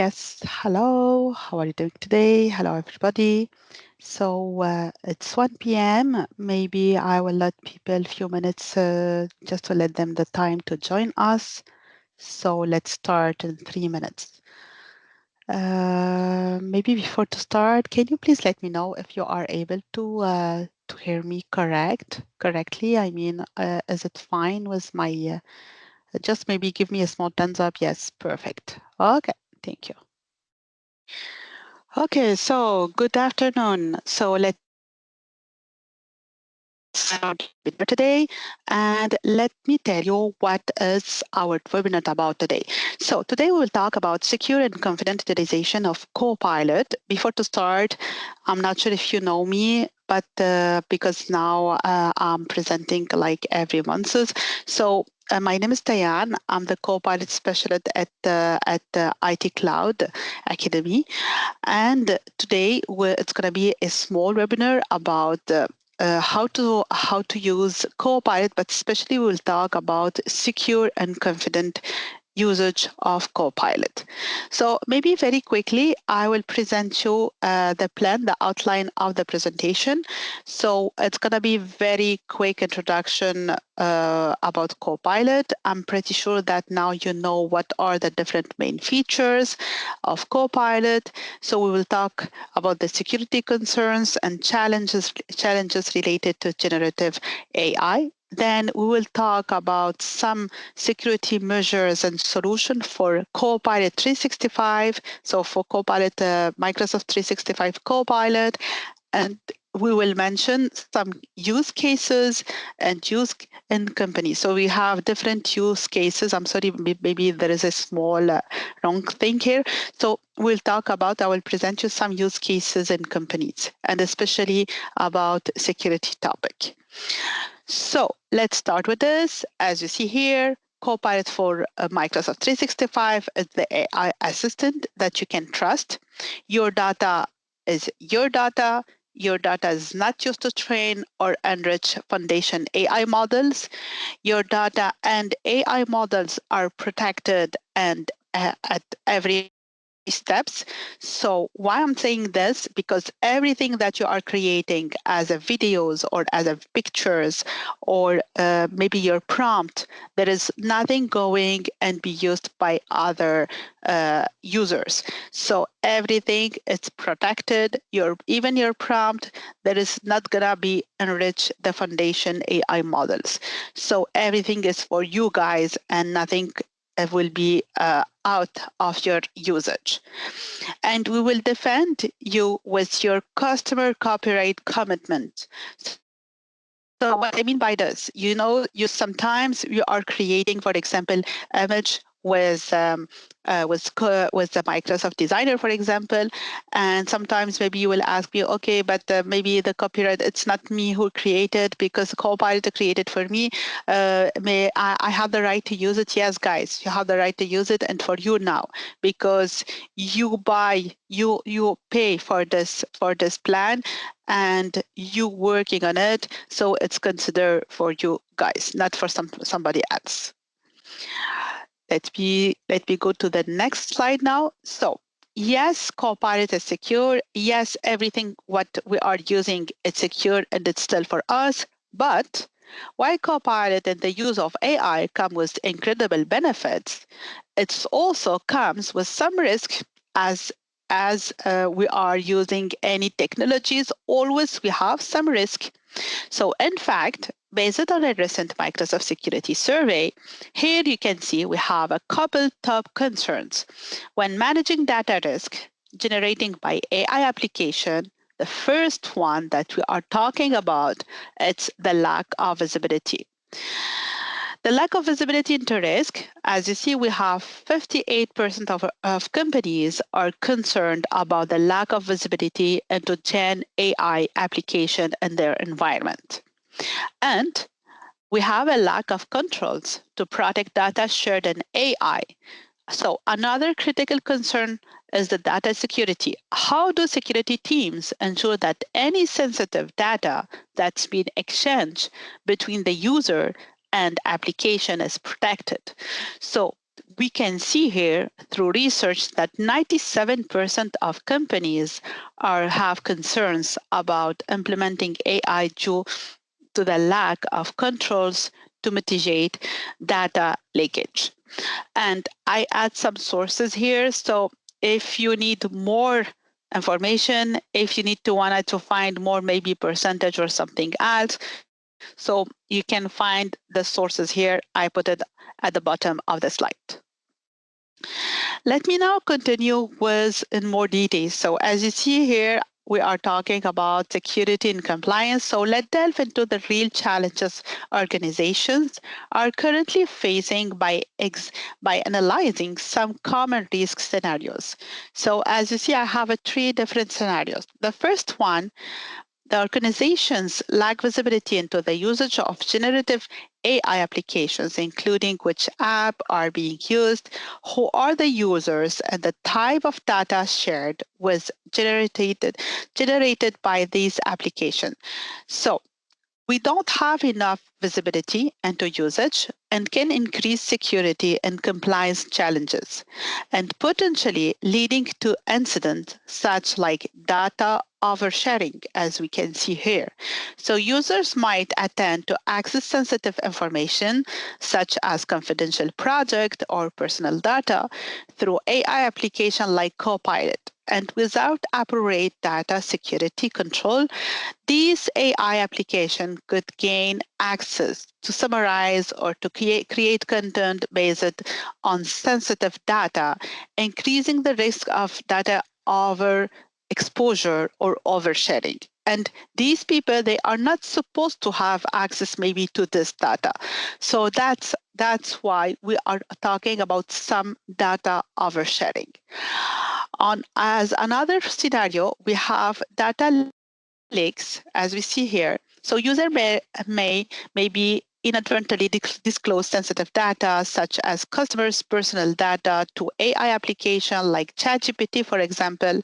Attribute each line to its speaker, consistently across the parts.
Speaker 1: Yes, hello. How are you doing today? Hello, everybody. So it's 1 p.m. Maybe I will let people a few minutes just to let them the time to join us. So let's start in 3 minutes. Maybe before to start, can you please let me know if you are able to hear me correctly? I mean, is it fine with my? Just maybe give me a small thumbs up. Yes, perfect. Okay, thank you. Okay, so good afternoon. So let's start with today, and let me tell you what is our webinar about today. So today we will talk about secure and confident utilization of Copilot. Before to start, I'm not sure if you know me, but because now I'm presenting like every month. So my name is Tayan. I'm the Copilot specialist at the IT Cloud Academy. And today it's going to be a small webinar about how to use Copilot, but especially we'll talk about secure and confident usage of Copilot. So maybe very quickly, I will present you the plan, the outline of the presentation. So it's going to be very quick introduction about Copilot. I'm pretty sure that now you know what are the different main features of Copilot. So we will talk about the security concerns and challenges related to generative AI. Then we will talk about some security measures and solution for Copilot 365. So for Copilot, Microsoft 365 Copilot, and we will mention some use cases and use in companies. So we have different use cases. I'm sorry, maybe there is a small wrong thing here. So we'll talk about, I will present you some use cases in companies, and especially about security topic. So let's start with this. As you see here, Copilot for Microsoft 365 is the AI assistant that you can trust. Your data is your data. Your data is not used to train or enrich foundation AI models. Your data and AI models are protected and at every steps. So why I'm saying this, because everything that you are creating as a videos or as a pictures or maybe your prompt, there is nothing going and be used by other users. So everything is protected. Even your prompt, there is not gonna be enrich the foundation AI models. So everything is for you guys and nothing will be out of your usage. And we will defend you with your customer copyright commitment. So what I mean by this, you sometimes you are creating, for example, image with the Microsoft Designer, for example, and sometimes maybe you will ask me, okay, but maybe the copyright, it's not me who created because Copilot created for me. May I have the right to use it? Yes, guys, you have the right to use it, and for you now, because you pay for this plan and you working on it, so it's considered for you guys, not for somebody else. Let me go to the next slide now. So yes, Copilot is secure. Yes, everything what we are using is secure and it's still for us. But while Copilot and the use of AI come with incredible benefits, it also comes with some risk as we are using any technologies. Always we have some risk. So in fact, based on a recent Microsoft security survey, here you can see we have a couple top concerns. When managing data risk generating by AI application, the first one that we are talking about, it's the lack of visibility. The lack of visibility into risk, as you see, we have 58% of companies are concerned about the lack of visibility into Gen AI application in their environment. And we have a lack of controls to protect data shared in AI. So another critical concern is the data security. How do security teams ensure that any sensitive data that's been exchanged between the user and application is protected? So we can see here through research that 97% of companies have concerns about implementing AI due to the lack of controls to mitigate data leakage. And I add some sources here. So if you need more information, if you need to want to find more maybe percentage or something else, so you can find the sources here. I put it at the bottom of the slide. Let me now continue with in more detail. So as you see here, we are talking about security and compliance. So let's delve into the real challenges organizations are currently facing by analyzing some common risk scenarios. So as you see, I have three different scenarios. The first one, the organizations lack visibility into the usage of generative AI applications, including which app are being used, who are the users, and the type of data shared was generated by these applications. So we don't have enough visibility into usage and can increase security and compliance challenges and potentially leading to incidents such like data oversharing, as we can see here. So users might attempt to access sensitive information such as confidential project or personal data through AI application like Copilot. And without appropriate data security control, these AI applications could gain access to summarize or to create content based on sensitive data, increasing the risk of data over exposure or oversharing. And these people, they are not supposed to have access maybe to this data. So that's why we are talking about some data oversharing. On as another scenario, we have data leaks, as we see here. So user may maybe inadvertently disclose sensitive data such as customers' personal data to AI application like ChatGPT, for example.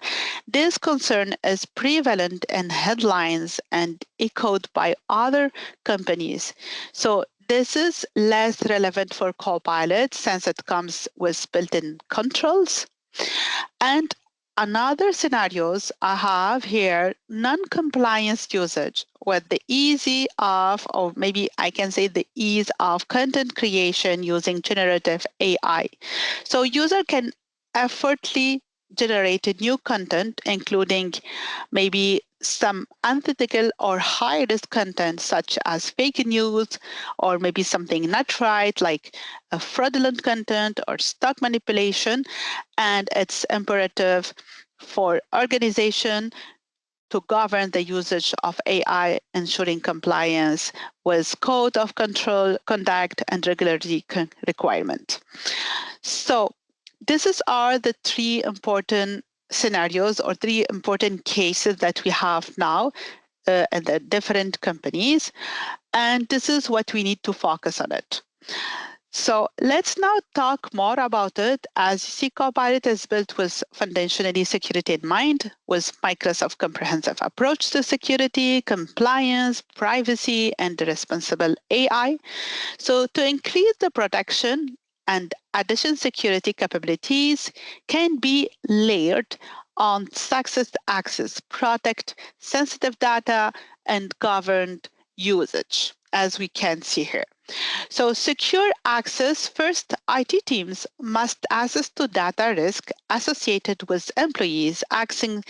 Speaker 1: This concern is prevalent in headlines and echoed by other companies. So this is less relevant for Copilot since it comes with built-in controls. And another scenarios I have here, non-compliance usage with the easy of, or maybe I can say the ease of content creation using generative AI. So user can effortlessly generate new content, including maybe some unethical or high risk content such as fake news or maybe something not right like a fraudulent content or stock manipulation, and it's imperative for organization to govern the usage of AI, ensuring compliance with code of control, conduct, and regulatory requirement. So are the three important scenarios or three important cases that we have now in the different companies. And this is what we need to focus on it. So let's now talk more about it. As you see, Copilot is built with foundationally security in mind, with Microsoft's comprehensive approach to security, compliance, privacy, and responsible AI. So to increase the protection and additional security capabilities can be layered on success access, protect sensitive data, and governed usage, as we can see here. So secure access, first, IT teams must access to data risk associated with employees accessing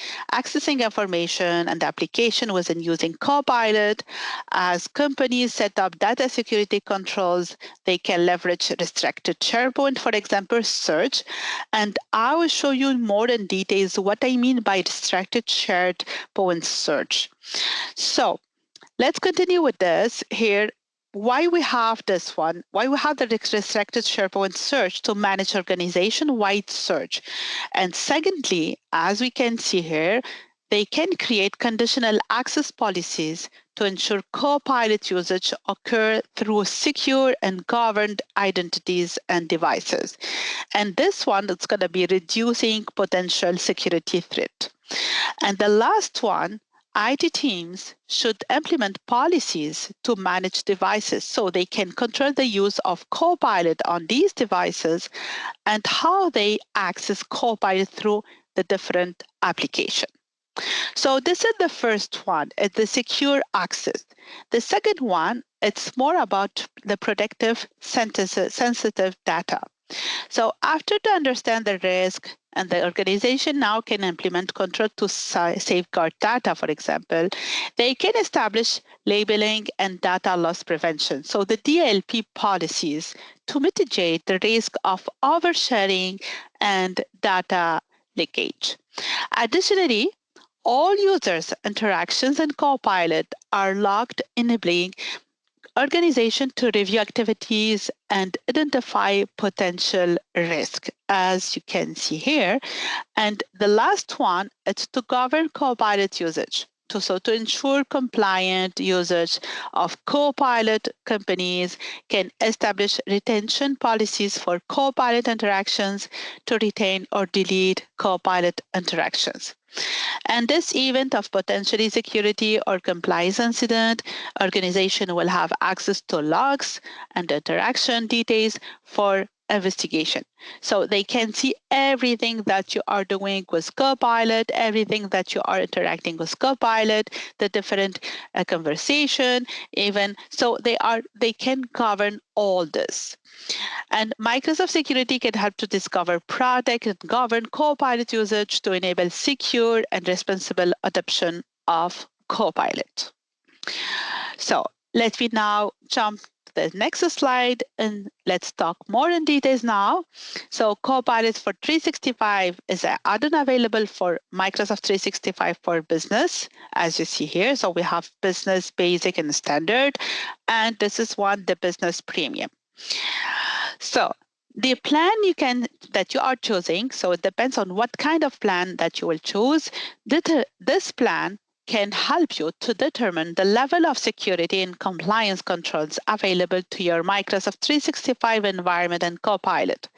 Speaker 1: information and application within using Copilot. As companies set up data security controls, they can leverage restricted SharePoint, for example, search. And I will show you more in details what I mean by restricted SharePoint search. So let's continue with this here. Why we have this one, why we have the restricted SharePoint search to manage organization-wide search. And secondly, as we can see here, they can create conditional access policies to ensure Copilot usage occur through secure and governed identities and devices. And this one is going to be reducing potential security threat. And the last one, IT teams should implement policies to manage devices so they can control the use of Copilot on these devices and how they access Copilot through the different applications. So this is the first one, it's the secure access. The second one, it's more about the protective sensitive data. So after to understand the risk, and the organization now can implement control to safeguard data, for example, they can establish labeling and data loss prevention. So the DLP policies to mitigate the risk of oversharing and data leakage. Additionally, all users' interactions in Copilot are logged, enabling organization to review activities and identify potential risk, as you can see here. And the last one is to govern Copilot usage. To ensure compliant usage of Copilot, companies can establish retention policies for Copilot interactions to retain or delete Copilot interactions. And this event of potentially security or compliance incident, organization will have access to logs and interaction details for investigation. So they can see everything that you are doing with Copilot, everything that you are interacting with Copilot, the different conversation, even so they can govern all this. And Microsoft Security can help to discover, protect, and govern Copilot usage to enable secure and responsible adoption of Copilot. So let me now jump to the next slide and let's talk more in details now. So Copilot for 365 is an add-on available for Microsoft 365 for business, as you see here. So we have business, basic, and standard. And this is one, the business premium. So the plan that you are choosing, so it depends on what kind of plan that you will choose. This plan can help you to determine the level of security and compliance controls available to your Microsoft 365 environment and Copilot,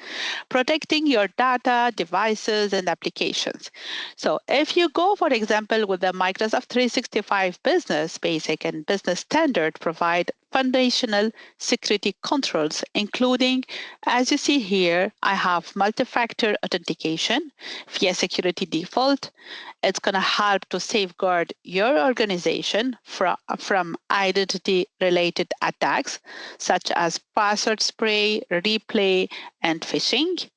Speaker 1: protecting your data, devices, and applications. So if you go, for example, with the Microsoft 365 Business Basic and Business Standard provide foundational security controls, including, as you see here, I have multi-factor authentication via security default. It's going to help to safeguard your organization from identity-related attacks, such as password spray, replay, and phishing.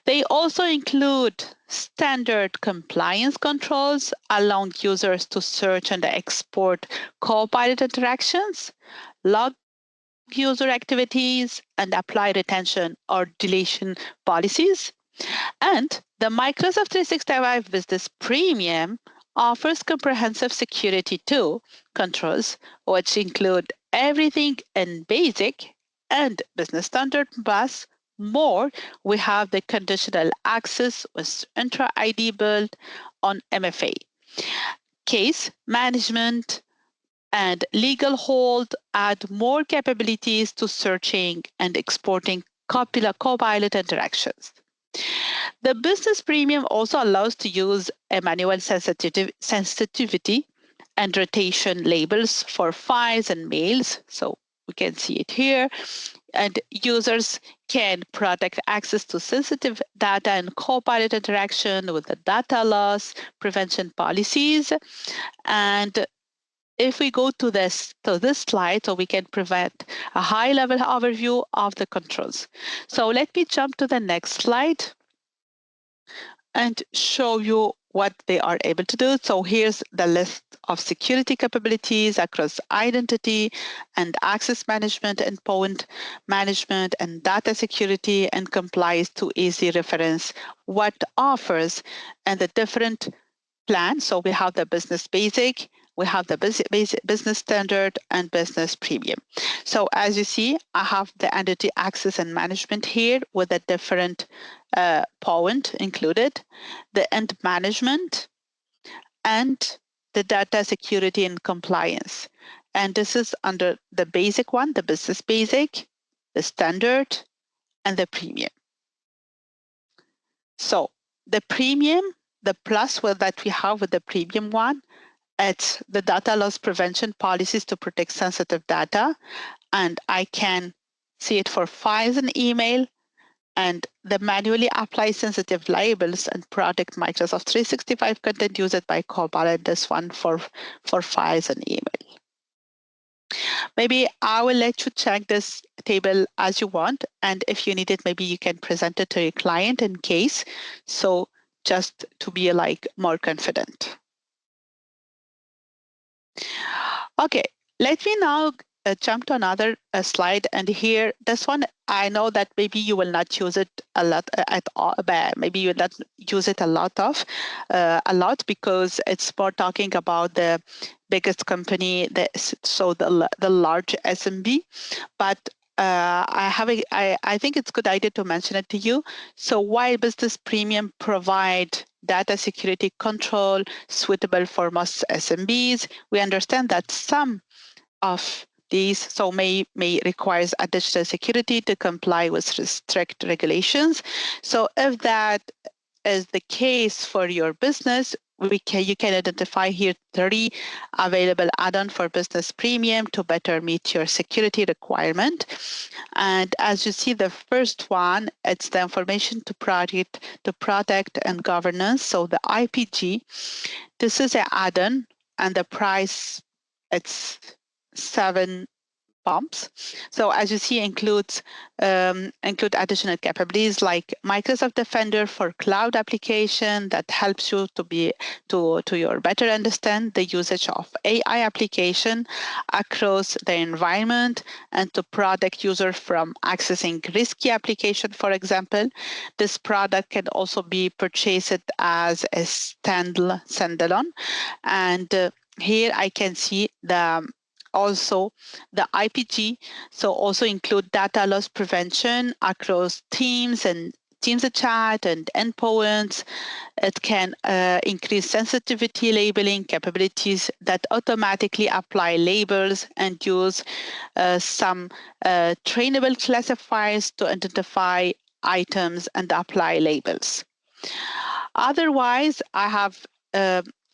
Speaker 1: They also include standard compliance controls, allowing users to search and export Copilot interactions, log user activities, and apply retention or deletion policies. And the Microsoft 365 Business Premium offers comprehensive security too controls, which include everything in basic and business standard plus more. We have the conditional access with intra ID built on MFA, case management, and legal hold add more capabilities to searching and exporting Copilot interactions. The business premium also allows to use a manual sensitivity and rotation labels for files and mails. So we can see it here. And users can protect access to sensitive data and Copilot interaction with the data loss prevention policies. And if we go to this slide, so we can provide a high-level overview of the controls. So let me jump to the next slide and show you what they are able to do. So here's the list of security capabilities across identity and access management, endpoint management, and data security, and compliance to easy reference what offers and the different plans. So we have the business basic, we have the business standard, and business premium. So as you see, I have the entity access and management here with a different point included, the end management, and the data security and compliance. And this is under the basic one, the business basic, the standard, and the premium. So the premium, the plus that we have with the premium one, It's the data loss prevention policies to protect sensitive data. And I can see it for files and email, and the manually apply sensitive labels and protect Microsoft 365 content used by Copilot. This one for files and email. Maybe I will let you check this table as you want. And if you need it, maybe you can present it to your client in case. So just to be like more confident. Okay, let me now jump to another slide. And here, this one, I know that maybe you will not use it a lot at all, but maybe you will not use it a lot because it's more talking about the biggest company, so the large SMB. But I think it's a good idea to mention it to you. So while Business Premium provide data security control suitable for most SMBs, we understand that some of these may requires additional security to comply with strict regulations. So if that is the case for your business, you can identify here 3 available add-on for Business Premium to better meet your security requirement. And as you see, the first one, it's the information to protect and governance. So the IPG, this is an add-on, and the price, it's 7 pumps. So as you see, include additional capabilities like Microsoft Defender for cloud application that helps you to your better understand the usage of AI application across the environment and to protect user from accessing risky application. For example, this product can also be purchased as a standalone. And here I can see also the IPG, so also include data loss prevention across teams and Teams chat and endpoints. It can increase sensitivity labeling capabilities that automatically apply labels and use some trainable classifiers to identify items and apply labels. Otherwise, I have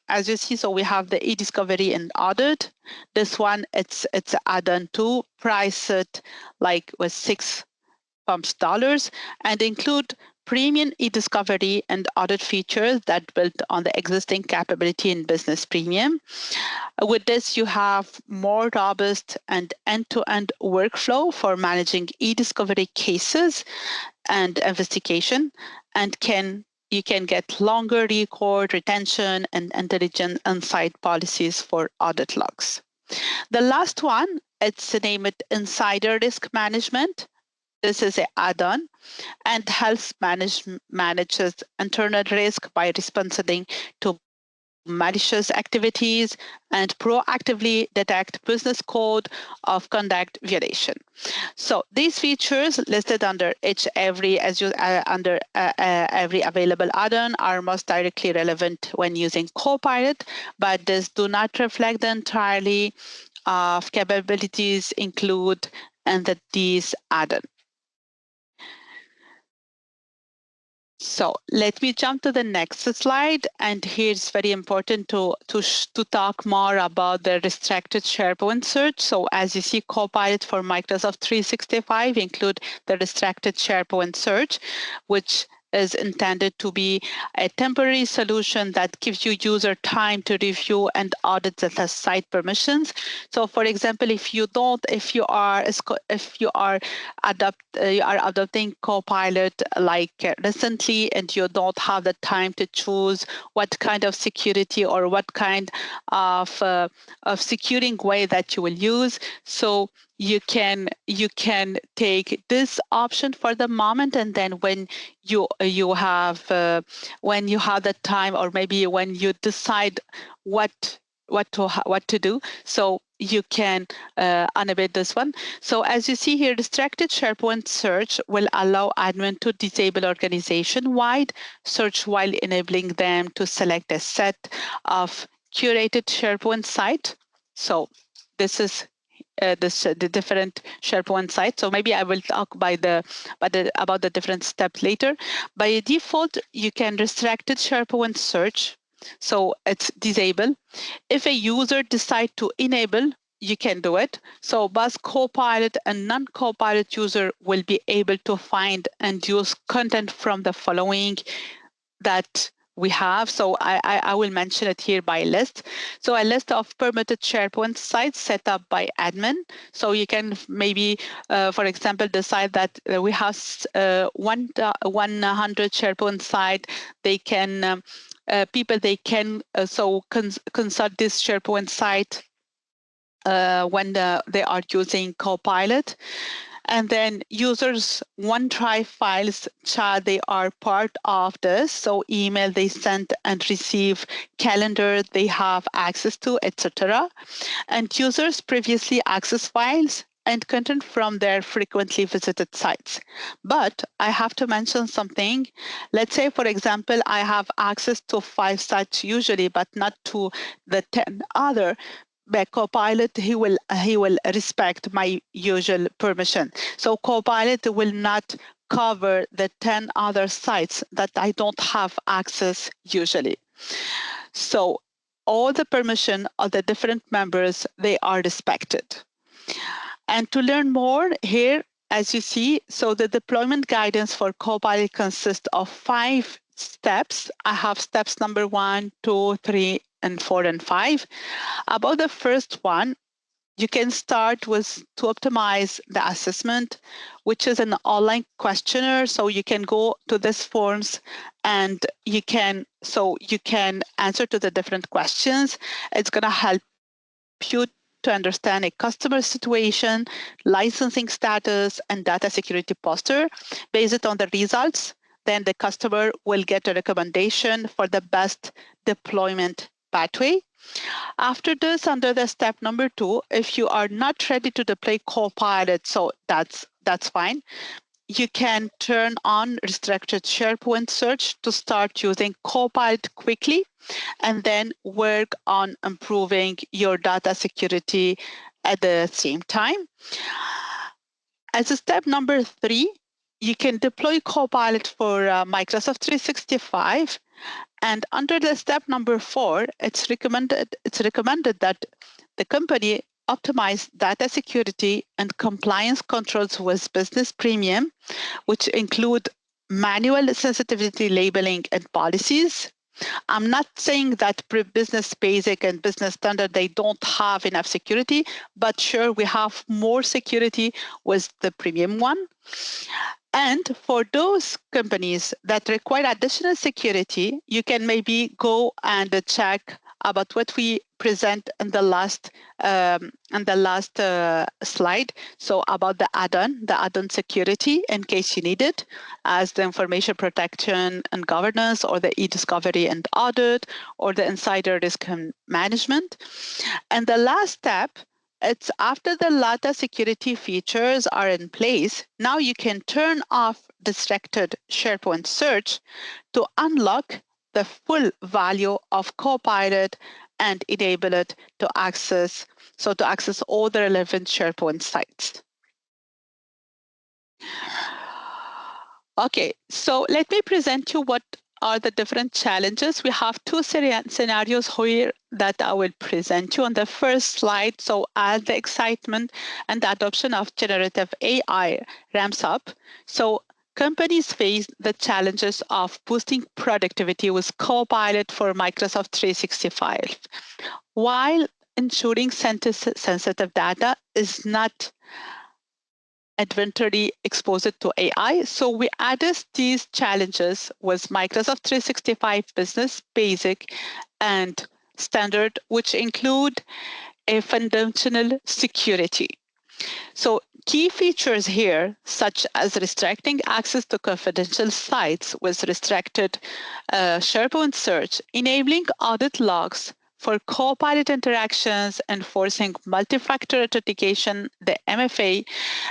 Speaker 1: as you see, so we have the e-discovery and audit. This one, it's add-on to price it like with $6 and include premium e-discovery and audit features that build on the existing capability in Business Premium. With this, you have more robust and end-to-end workflow for managing e-discovery cases and investigation, and you can get longer record retention and intelligent insight policies for audit logs. The last one, it's named Insider Risk Management. This is an add-on and helps manages internal risk by responding to malicious activities and proactively detect business code of conduct violation. So these features listed under every available add-on are most directly relevant when using Copilot, but this do not reflect the entirely of capabilities include and that these add-on. So let me jump to the next slide. And here it's very important to talk more about the restricted SharePoint search. So as you see, Copilot for Microsoft 365 include the restricted SharePoint search, which is intended to be a temporary solution that gives you user time to review and audit the site permissions. So, for example, if you are adopting Copilot like recently, and you don't have the time to choose what kind of security or what kind of securing way that you will use, so you can take this option for the moment, and then when you have the time, or maybe when you decide what to do, so you can enable this one. So as you see here, distracted SharePoint search will allow admin to disable organization-wide search while enabling them to select a set of curated SharePoint site. So this is the different SharePoint sites. So maybe I will talk about the different steps later. By default, you can restrict SharePoint search so it's disabled. If a user decide to enable, you can do it. So both Copilot and non-Copilot user will be able to find and use content from the following that we have. So I will mention it here by list. So a list of permitted SharePoint sites set up by admin. So you can maybe, for example, decide that we have 100 SharePoint site. They can people they can consult this SharePoint site when they are using Copilot. And then users OneDrive files, they are part of this. So email they send and receive, calendar they have access to, etc. And users previously access files and content from their frequently visited sites. But I have to mention something. Let's say, for example, I have access to 5 sites usually, but not to the 10 other. By Copilot, he will respect my usual permission. So Copilot will not cover the 10 other sites that I don't have access usually. So all the permission of the different members, they are respected. And to learn more here, as you see, so the deployment guidance for Copilot consists of 5 steps. I have steps number 1, 2, 3, and 4, and 5. About the first one, you can start with to optimize the assessment, which is an online questionnaire. So you can go to this forms and you can answer to the different questions. It's going to help you to understand a customer situation, licensing status, and data security posture. Based on the results, then the customer will get a recommendation for the best deployment pathway. After this, under the step number 2, if you are not ready to deploy Copilot, so that's fine. You can turn on restricted SharePoint search to start using Copilot quickly, and then work on improving your data security at the same time. As a step number 3, you can deploy Copilot for Microsoft 365. And under the step number 4, it's recommended that the company optimize data security and compliance controls with Business Premium, which include manual sensitivity labeling and policies. I'm not saying that Business Basic and Business Standard, they don't have enough security, but sure, we have more security with the premium one. And for those companies that require additional security, you can maybe go and check about what we present in the last slide. So about the add-on security in case you need it, as the information protection and governance, or the e-discovery and audit, or the insider risk management. And the last step, it's after the data security features are in place, now you can turn off distracted SharePoint search to unlock the full value of Copilot and enable it to access all the relevant SharePoint sites. Okay, so let me present you what are the different challenges. We have 2 scenarios here that I will present you on the first slide. So as the excitement and the adoption of generative AI ramps up, so companies face the challenges of boosting productivity with Copilot for Microsoft 365, while ensuring sensitive data is not adventurely exposed to AI. So we address these challenges with Microsoft 365 Business Basic and Standard, which include a foundational security. So key features here, such as restricting access to confidential sites with restricted SharePoint search, enabling audit logs for Copilot interactions, enforcing multi-factor authentication, the MFA,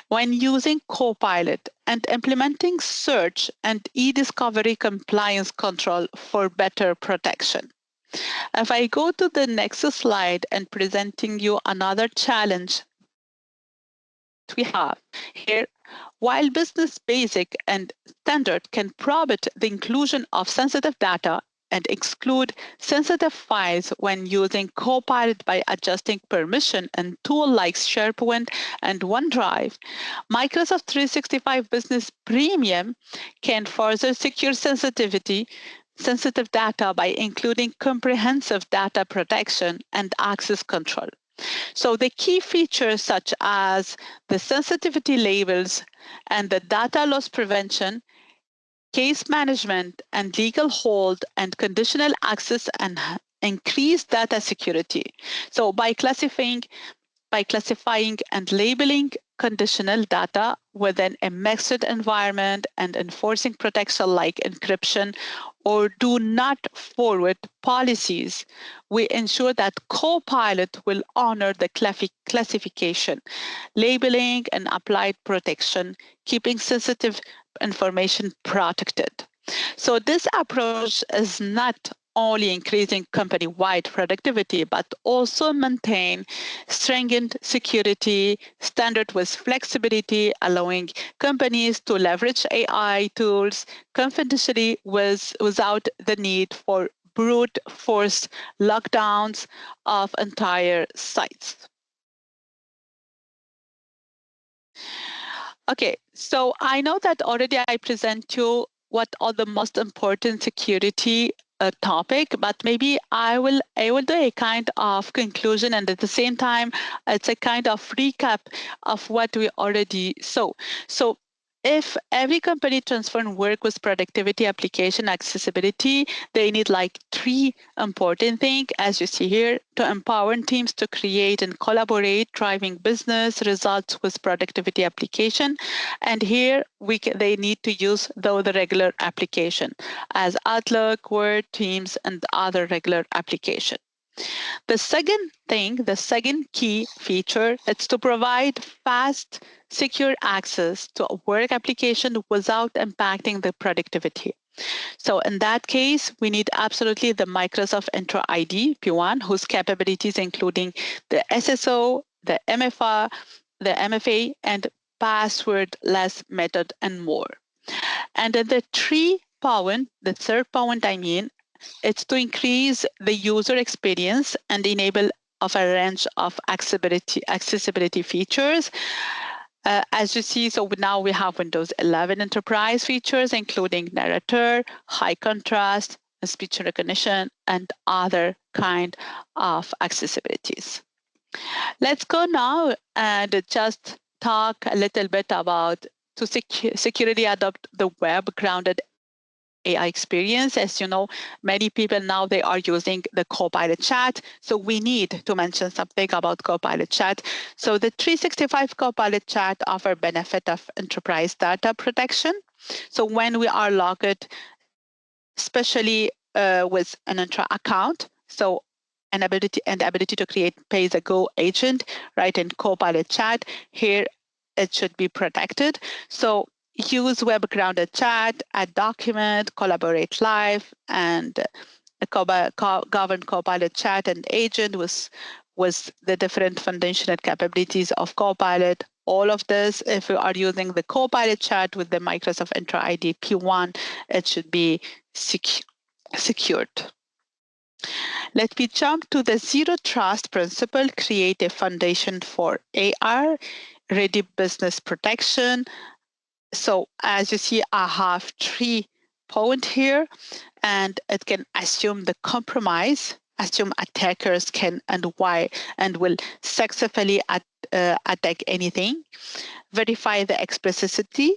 Speaker 1: when using Copilot, and implementing search and e-discovery compliance control for better protection. If I go to the next slide and presenting you another challenge we have here, while Business Basic and Standard can prohibit the inclusion of sensitive data, and exclude sensitive files when using Copilot by adjusting permission in tools like SharePoint and OneDrive. Microsoft 365 Business Premium can further secure sensitive data by including comprehensive data protection and access control. So the key features such as the sensitivity labels and the data loss prevention, case management and legal hold and conditional access and increased data security. So by classifying and labeling conditional data within a mixed environment and enforcing protection like encryption or do not forward policies, we ensure that Copilot will honor the classification, labeling, and applied protection, keeping sensitive information protected. So this approach is not only increasing company-wide productivity, but also maintain stringent security standard with flexibility, allowing companies to leverage AI tools confidentially without the need for brute force lockdowns of entire sites. Okay, so I know that already I present you what are the most important security topic, but maybe I will do a kind of conclusion, and at the same time, it's a kind of recap of what we already saw. So if every company transform work with productivity, application, accessibility, they need like three important things, as you see here, to empower teams to create and collaborate, driving business results with productivity application. And here they need to use the regular application as Outlook, Word, Teams, and other regular application. The second key feature is to provide fast, secure access to a work application without impacting the productivity. So in that case, we need absolutely the Microsoft Entra ID P1, whose capabilities including the SSO, the MFA, and passwordless method, and more. And then the third point, I mean, it's to increase the user experience and enable of a range of accessibility features. As you see, so now we have Windows 11 Enterprise features, including narrator, high contrast, speech recognition, and other kind of accessibilities. Let's go now and just talk a little bit about to securely adopt the web-grounded AI experience. As you know, many people now they are using the Copilot chat. So we need to mention something about Copilot chat. So the 365 Copilot chat offer benefit of enterprise data protection. So when we are logged, especially with an Entra account, so ability to create pay-as-go agent, right, in Copilot chat, here it should be protected. So use web-grounded chat, add document, collaborate live, and govern Copilot chat and agent with the different foundational capabilities of Copilot. All of this, if you are using the Copilot chat with the Microsoft Entra ID P1, it should be secured. Let me jump to the zero trust principle, create a foundation for AR, ready business protection. So as you see, I have 3 points here, and it can assume the compromise, assume attackers can and why, and will successfully attack anything, verify the explicitity,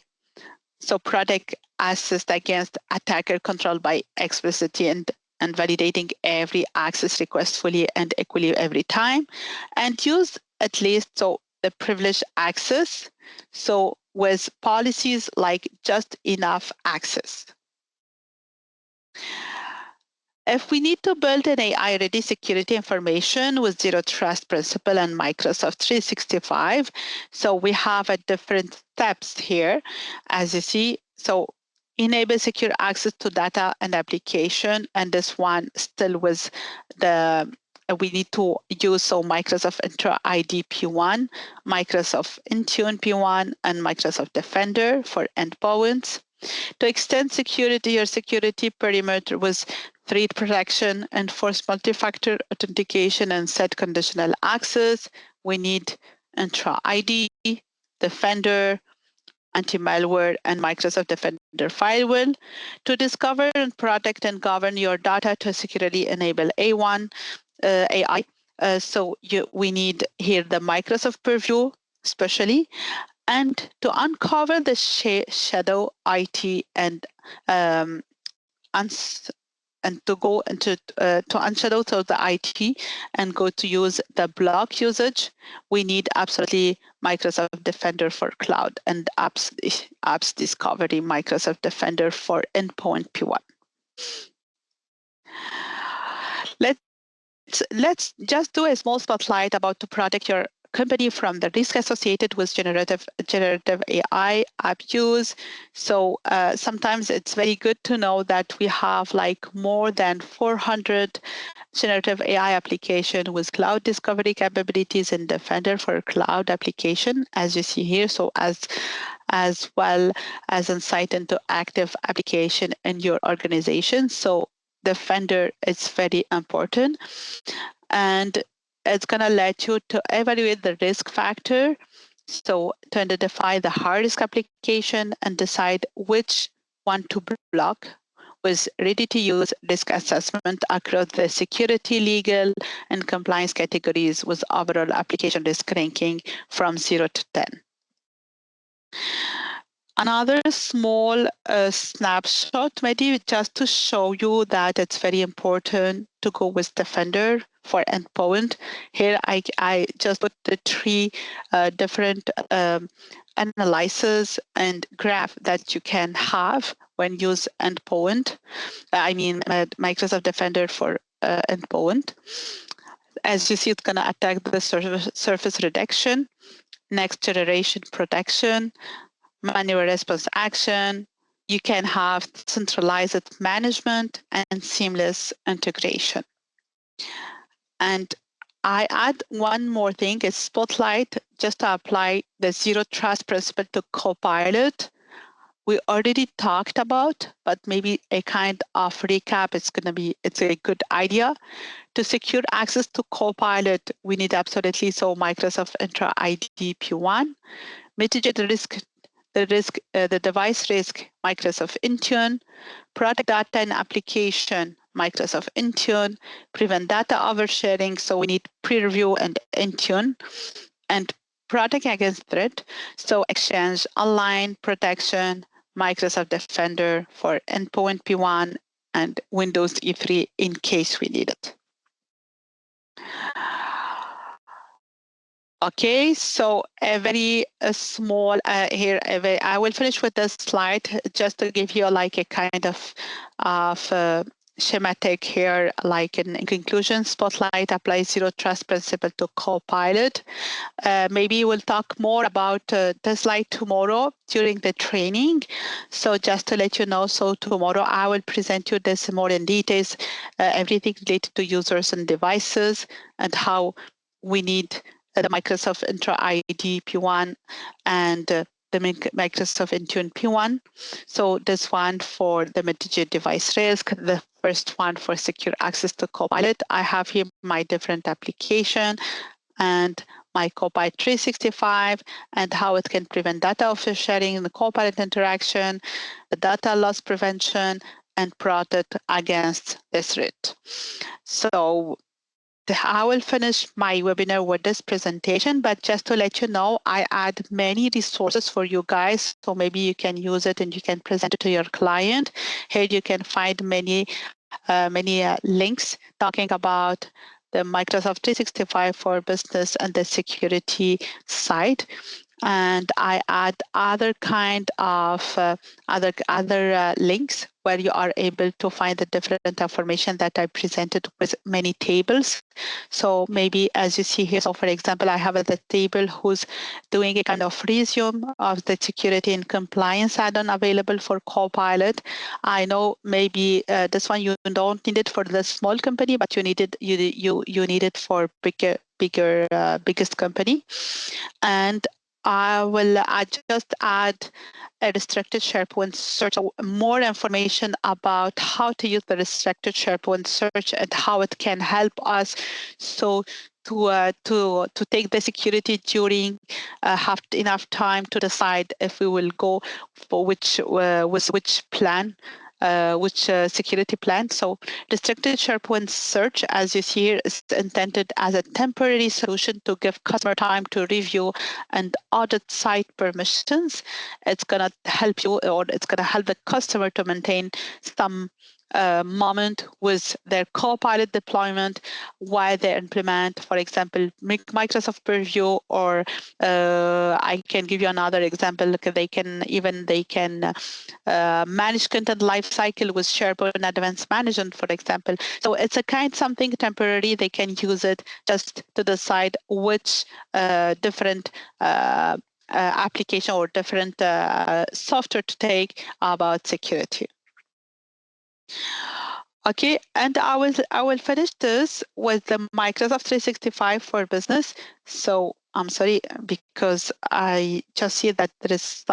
Speaker 1: so protect assist against attacker controlled by explicitity and validating every access request fully and equally every time, and use at least so the privileged access, so with policies like just enough access. If we need to build an AI-ready security information with zero trust principle and Microsoft 365, so we have a different steps here, as you see. So enable secure access to data and application, and this one still with the we need to use so Microsoft Entra ID P1, Microsoft Intune P1, and Microsoft Defender for endpoints. To extend security or security perimeter with threat protection, enforce multi-factor authentication, and set conditional access. We need Entra ID, Defender, anti-malware, and Microsoft Defender Firewall to discover and protect and govern your data to securely enable AI. We need here the Microsoft Purview, especially, and to uncover the shadow IT um, uns- and to go into to unshadow the IT and go to use the block usage, we need absolutely Microsoft Defender for Cloud and apps discovery Microsoft Defender for Endpoint P1. Let's just do a small spotlight about to protect your company from the risk associated with generative AI abuse. So sometimes it's very good to know that we have like more than 400 generative AI application with cloud discovery capabilities in Defender for cloud application, as you see here. So as well as insight into active application in your organization. So Defender is very important, and it's going to let you to evaluate the risk factor. So to identify the high risk application and decide which one to block with ready-to-use risk assessment across the security, legal, and compliance categories with overall application risk ranking from 0 to 10. Another small snapshot, maybe just to show you that it's very important to go with Defender for endpoint. Here I just put the three different analysis and graph that you can have when use endpoint. Microsoft Defender for endpoint. As you see, it's going to attack the surface reduction, next generation protection, manual response action. You can have centralized management and seamless integration. And I add one more thing, is Spotlight, just to apply the zero trust principle to Copilot. We already talked about, but maybe a kind of recap. It's a good idea. To secure access to Copilot, we need absolutely Microsoft Entra ID P1, mitigate the device risk, Microsoft Intune, protect data and application, Microsoft Intune, prevent data oversharing, so we need Preview and Intune, and protect against threat, so Exchange Online Protection, Microsoft Defender for Endpoint P1, and Windows E3 in case we need it. Okay, so a very small here. I will finish with this slide just to give you like a kind of schematic here, like in conclusion. Spotlight applies zero trust principle to Copilot. Maybe we'll talk more about this slide tomorrow during the training. So just to let you know, so tomorrow I will present you this more in details, everything related to users and devices and how we need the Microsoft Entra ID P1 and the Microsoft Intune P1. So this one for the mitigate device risk, the first one for secure access to Copilot. I have here my different application and my Copilot 365 and how it can prevent data oversharing in the Copilot interaction, the data loss prevention, and protect against this threat. So I will finish my webinar with this presentation, but just to let you know, I add many resources for you guys, so maybe you can use it and you can present it to your client. Here you can find many links talking about the Microsoft 365 for business and the security side. And I add other kind of other links where you are able to find the different information that I presented with many tables. So maybe as you see here, so for example, I have the table who's doing a kind of resume of the security and compliance add-on available for Copilot. I know maybe this one you don't need it for the small company, but you need it for biggest company. And I will just add a restricted SharePoint search, so more information about how to use the restricted SharePoint search and how it can help us. So to take the security during have enough time to decide if we will go for which with which plan. Which security plan. So restricted SharePoint search, as you see here, is intended as a temporary solution to give customer time to review and audit site permissions. It's going to help you, or it's going to help the customer to maintain some moment with their Copilot deployment while they implement, for example, Microsoft Purview, or I can give you another example. They can manage content lifecycle with SharePoint Advanced Management, for example. So it's a something temporary. They can use it just to decide which different application or different software to take about security. Okay, and I will finish this with the Microsoft 365 for Business. So I'm sorry because I just see that there is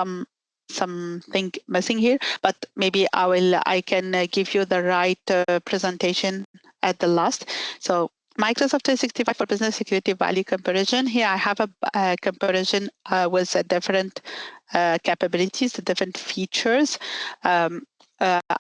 Speaker 1: something missing here, but maybe I can give you the right presentation at the last. So Microsoft 365 for Business Security Value Comparison. Here I have a comparison with different capabilities, the different features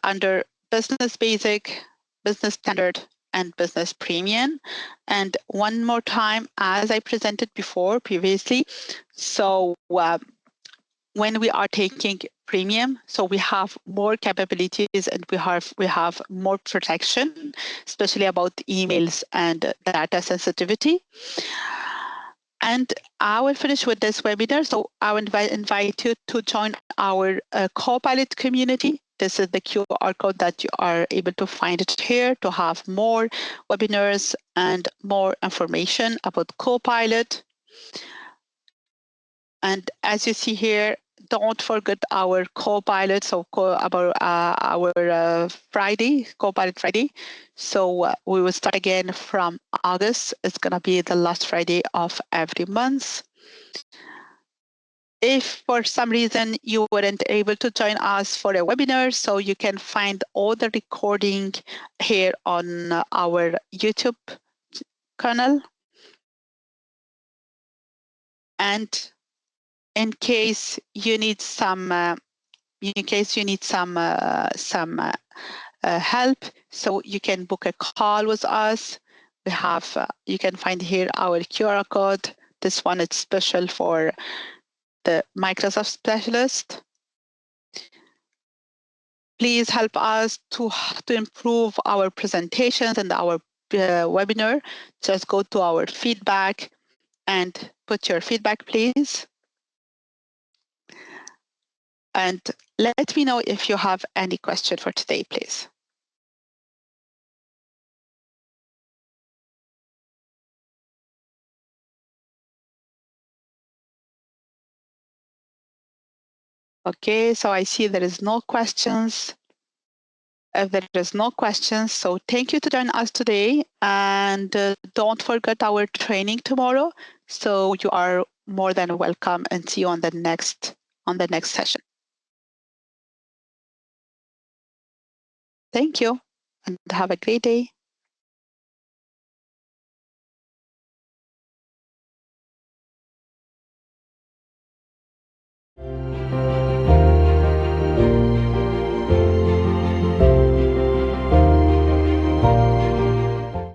Speaker 1: under Business Basic, Business Standard, and Business Premium. And one more time, as I presented before previously, so when we are taking premium, so we have more capabilities and we have more protection, especially about emails and data sensitivity. And I will finish with this webinar. So I will invite you to join our Copilot community. This is the QR code that you are able to find it here to have more webinars and more information about Copilot. And as you see here, don't forget our Copilot, so about our Friday, Copilot Friday. So we will start again from August. It's going to be the last Friday of every month. If for some reason you weren't able to join us for a webinar, so you can find all the recording here on our YouTube channel. And in case you need some help, so you can book a call with us. We have you can find here our QR code. This one is special for the Microsoft specialist. Please help us to improve our presentations and our webinar. Just go to our feedback and put your feedback, please. And let me know if you have any question for today, please. Okay, so I see there is no questions. If there is no questions, so thank you to join us today, and don't forget our training tomorrow. So you are more than welcome, and see you on the next session. Thank you, and have a great day.